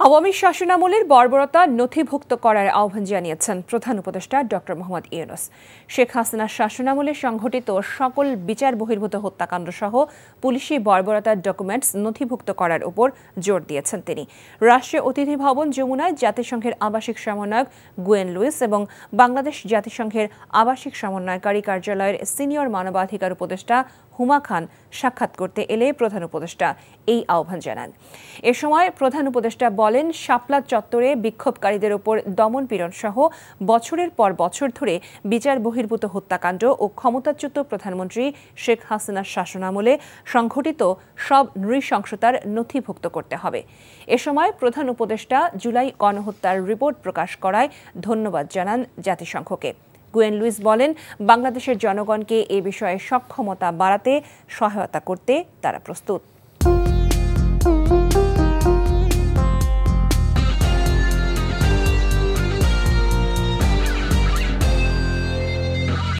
আওয়ামী শাসনামলের বর্বরতা নথিভুক্ত করার আহ্বান জানিয়েছেন প্রধান উপদেষ্টা ডক্টর মোহাম্মদ ইউনূস। শেখ হাসিনার শাসনামলে সংঘটিত সকল বিচার বহির্ভূত হত্যাকাণ্ড সহ পুলিশি বর্বরতার ডকুমেন্টস নথিভুক্ত করার উপর জোর দিয়েছেন তিনি। রাষ্ট্রীয় অতিথি ভবন যমুনায় জাতিসংঘের আবাসিক সমন্বয়ক গুয়েন লুইস এবং বাংলাদেশ জাতিসংঘের আবাসিক সমন্বয়কারী কার্যালয়ের সিনিয়র মানবাধিকার উপদেষ্টা হুমা খান সাক্ষাৎ করতে এলে প্রধান উপদেষ্টা এই আহ্বান জানান। এ সময় প্রধান উপদেষ্টা বলেন, শাপলা চত্বরে বিক্ষোভকারীদের উপর দমন-পীড়ন সহ বছরের পর বছর ধরে বিচার বহির্ভূত হত্যাকাণ্ড ও ক্ষমতাচ্যুত প্রধানমন্ত্রী শেখ হাসিনার শাসনামলে সংঘটিত সব নৃশংসতার নথিভুক্ত করতে হবে। এ সময় প্রধান উপদেষ্টা জুলাই গণহত্যার রিপোর্ট প্রকাশ করায় ধন্যবাদ জানান জাতিসংঘকে। গুয়েন লুইস বলেন, বাংলাদেশের জনগণকে এ বিষয়ে সক্ষমতা বাড়াতে সহায়তা করতে তারা প্রস্তুত।